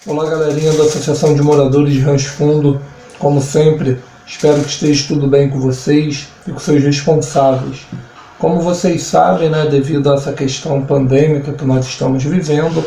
Olá, galerinha da Associação de Moradores de Rancho Fundo. Como sempre, espero que esteja tudo bem com vocês e com seus responsáveis. Como vocês sabem, devido a essa questão pandêmica que nós estamos vivendo,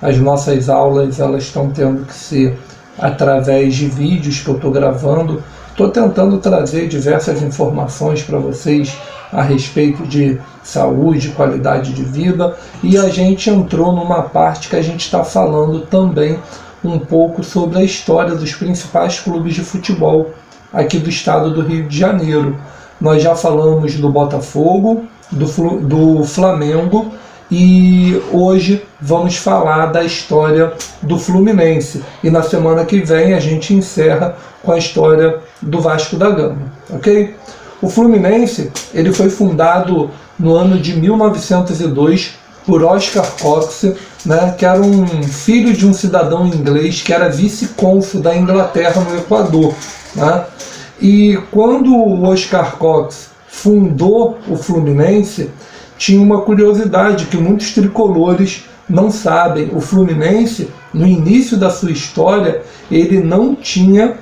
as nossas aulas elas estão tendo que ser através de vídeos que eu estou gravando. Estou tentando trazer diversas informações para vocês a respeito de saúde, qualidade de vida, e a gente entrou numa parte que a gente está falando também um pouco sobre a história dos principais clubes de futebol aqui do estado do Rio de Janeiro. Nós já falamos do Botafogo, do Flamengo, e hoje vamos falar da história do Fluminense. E na semana que vem a gente encerra com a história do Vasco da Gama, ok? O Fluminense ele foi fundado no ano de 1902 por Oscar Cox, que era um filho de um cidadão inglês que era vice-cônsul da Inglaterra no Equador. E quando o Oscar Cox fundou o Fluminense, tinha uma curiosidade que muitos tricolores não sabem. O Fluminense, no início da sua história, ele não tinha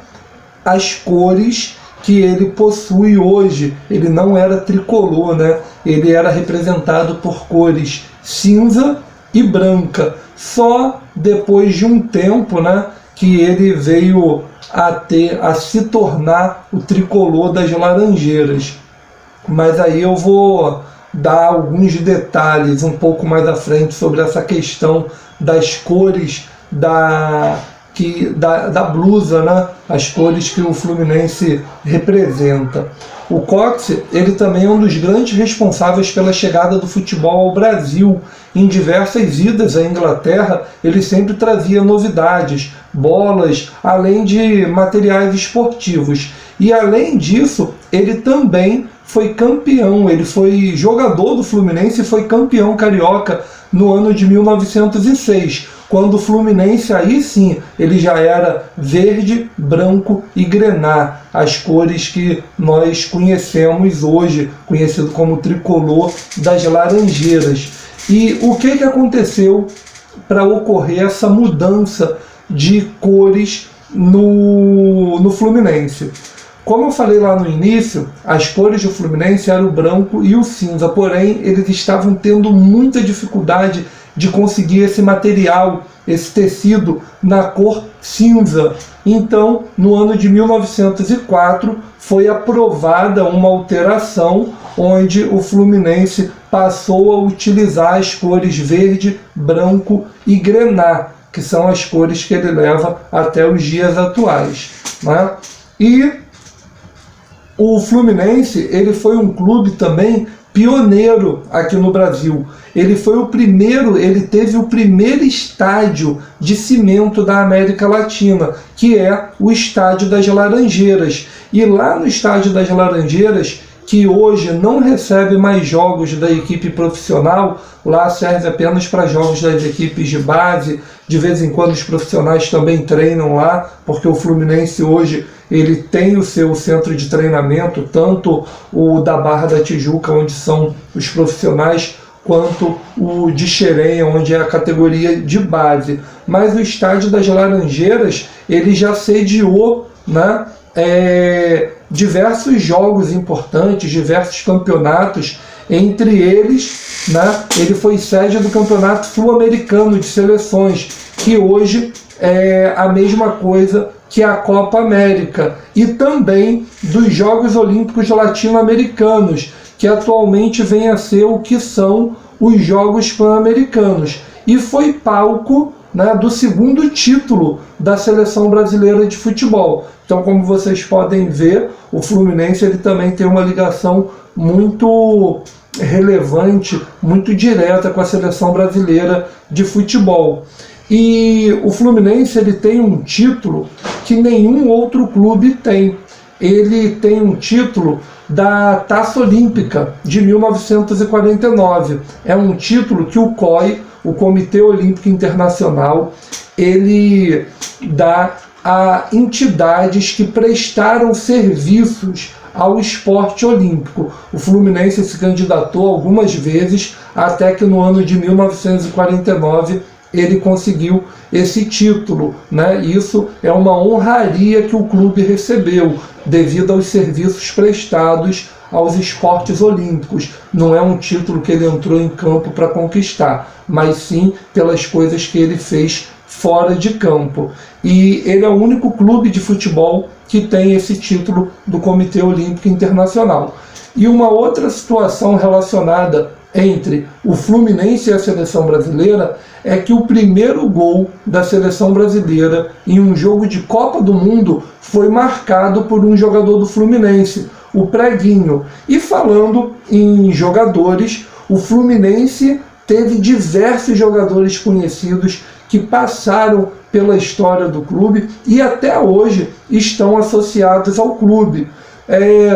as cores que ele possui hoje. Ele não era tricolor, Ele era representado por cores cinza e branca. Só depois de um tempo, que ele veio a se tornar o tricolor das Laranjeiras. Mas aí eu vou dar alguns detalhes um pouco mais à frente sobre essa questão das cores da blusa, as cores que o Fluminense representa. O Cox, ele também é um dos grandes responsáveis pela chegada do futebol ao Brasil. Em diversas idas à Inglaterra, ele sempre trazia novidades, bolas, além de materiais esportivos. E além disso, ele também foi campeão, ele foi jogador do Fluminense e foi campeão carioca no ano de 1906, quando o Fluminense, aí sim, ele já era verde, branco e grená, as cores que nós conhecemos hoje, conhecido como tricolor das Laranjeiras. E o que aconteceu para ocorrer essa mudança de cores no Fluminense? Como eu falei lá no início, as cores do Fluminense eram o branco e o cinza, porém eles estavam tendo muita dificuldade de conseguir esse material, esse tecido na cor cinza. Então, no ano de 1904, foi aprovada uma alteração onde o Fluminense passou a utilizar as cores verde, branco e grená, que são as cores que ele leva até os dias atuais. E o Fluminense ele foi um clube também pioneiro aqui no Brasil. Ele foi o primeiro, ele teve o primeiro estádio de cimento da América Latina, que é o Estádio das Laranjeiras. E lá no Estádio das Laranjeiras, que hoje não recebe mais jogos da equipe profissional, lá serve apenas para jogos das equipes de base. De vez em quando os profissionais também treinam lá, porque o Fluminense hoje ele tem o seu centro de treinamento, tanto o da Barra da Tijuca, onde são os profissionais, quanto o de Xerém, onde é a categoria de base. Mas o Estádio das Laranjeiras ele já sediou diversos jogos importantes, diversos campeonatos. Entre eles, ele foi sede do Campeonato Sul-Americano de Seleções, que hoje é a mesma coisa que a Copa América, e também dos Jogos Olímpicos Latino-Americanos, que atualmente vem a ser o que são os Jogos Pan-Americanos. E foi palco do segundo título da Seleção Brasileira de Futebol. Então, como vocês podem ver, o Fluminense ele também tem uma ligação muito relevante, muito direta com a Seleção Brasileira de Futebol. E o Fluminense ele tem um título que nenhum outro clube tem. Ele tem um título da Taça Olímpica de 1949. É um título que o COI, o Comitê Olímpico Internacional, ele dá a entidades que prestaram serviços ao esporte olímpico. O Fluminense se candidatou algumas vezes, até que no ano de 1949 ele conseguiu esse título, né? Isso é uma honraria que o clube recebeu devido aos serviços prestados aos esportes olímpicos. Não é um título que ele entrou em campo para conquistar, mas sim pelas coisas que ele fez fora de campo. E ele é o único clube de futebol que tem esse título do Comitê Olímpico Internacional. E uma outra situação relacionada entre o Fluminense e a seleção brasileira é que o primeiro gol da seleção brasileira em um jogo de Copa do Mundo foi marcado por um jogador do Fluminense, o Preguinho. E falando em jogadores, o Fluminense teve diversos jogadores conhecidos que passaram pela história do clube e até hoje estão associados ao clube.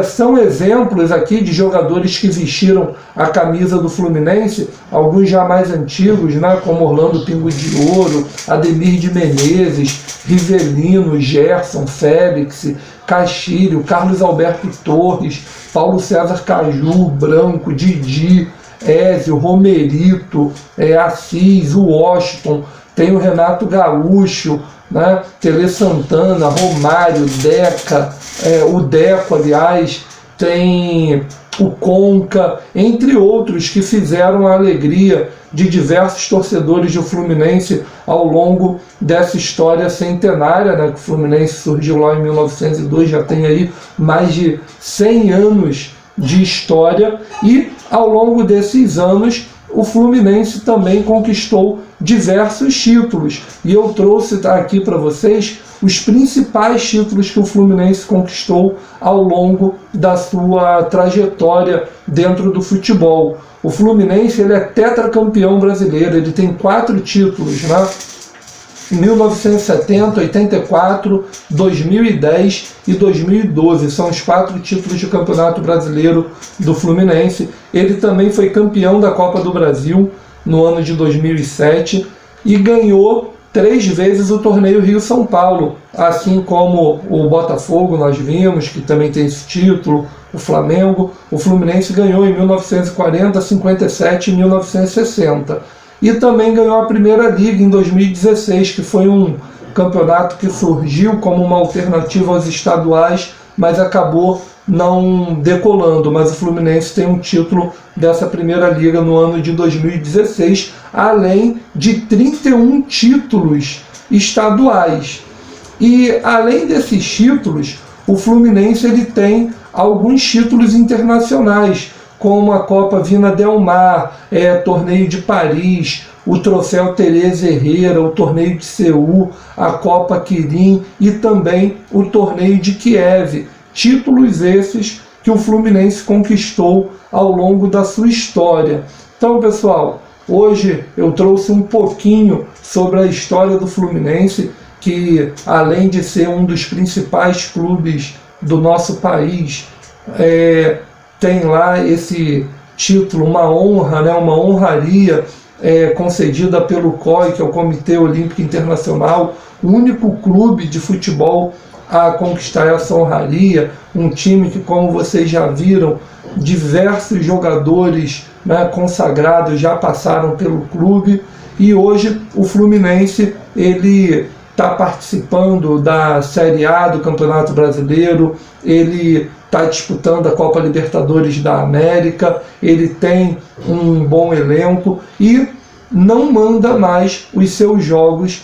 São exemplos aqui de jogadores que vestiram a camisa do Fluminense, alguns já mais antigos, né, como Orlando Pingo de Ouro, Ademir de Menezes, Rivelino, Gerson, Félix, Castilho, Carlos Alberto Torres, Paulo César Caju, Branco, Didi, Ézio, Romerito, Assis, Washington, tem o Renato Gaúcho, né, Tele Santana, Romário, Deca, o Deco, aliás, tem o Conca, entre outros que fizeram a alegria de diversos torcedores do Fluminense ao longo dessa história centenária, né, que o Fluminense surgiu lá em 1902, já tem aí mais de 100 anos de história, e ao longo desses anos o Fluminense também conquistou diversos títulos, e eu trouxe aqui para vocês os principais títulos que o Fluminense conquistou ao longo da sua trajetória dentro do futebol. O Fluminense ele é tetracampeão brasileiro, ele tem 4 títulos, né? 1970, 84, 2010 e 2012. São os 4 títulos de campeonato brasileiro do Fluminense. Ele também foi campeão da Copa do Brasil no ano de 2007 e ganhou 3 vezes o torneio Rio-São Paulo, assim como o Botafogo, nós vimos, que também tem esse título, o Flamengo. O Fluminense ganhou em 1940, 57 e 1960. E também ganhou a Primeira Liga em 2016, que foi um campeonato que surgiu como uma alternativa aos estaduais, mas acabou não decolando. Mas o Fluminense tem um título dessa Primeira Liga no ano de 2016, além de 31 títulos estaduais. E além desses títulos, o Fluminense ele tem alguns títulos internacionais, como a Copa Vina Del Mar, Torneio de Paris, o Troféu Teresa Herrera, o Torneio de Seul, a Copa Quirim e também o Torneio de Kiev. Títulos esses que o Fluminense conquistou ao longo da sua história. Então, pessoal, hoje eu trouxe um pouquinho sobre a história do Fluminense, que além de ser um dos principais clubes do nosso país, tem lá esse título, uma honra, né, uma honraria concedida pelo COI, que é o Comitê Olímpico Internacional, o único clube de futebol a conquistar essa honraria, um time que, como vocês já viram, diversos jogadores, né, consagrados já passaram pelo clube, e hoje o Fluminense ele está participando da Série A do Campeonato Brasileiro, ele está disputando a Copa Libertadores da América, ele tem um bom elenco e não manda mais os seus jogos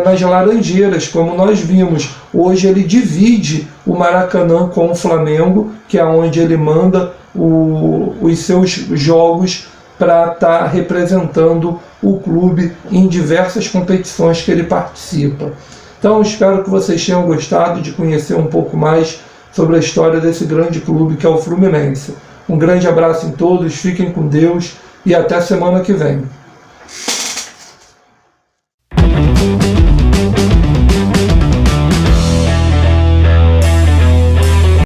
nas Laranjeiras, como nós vimos. Hoje ele divide o Maracanã com o Flamengo, que é onde ele manda os seus jogos para estar representando o clube em diversas competições que ele participa. Então espero que vocês tenham gostado de conhecer um pouco mais sobre a história desse grande clube que é o Fluminense. Um grande abraço em todos, fiquem com Deus e até semana que vem.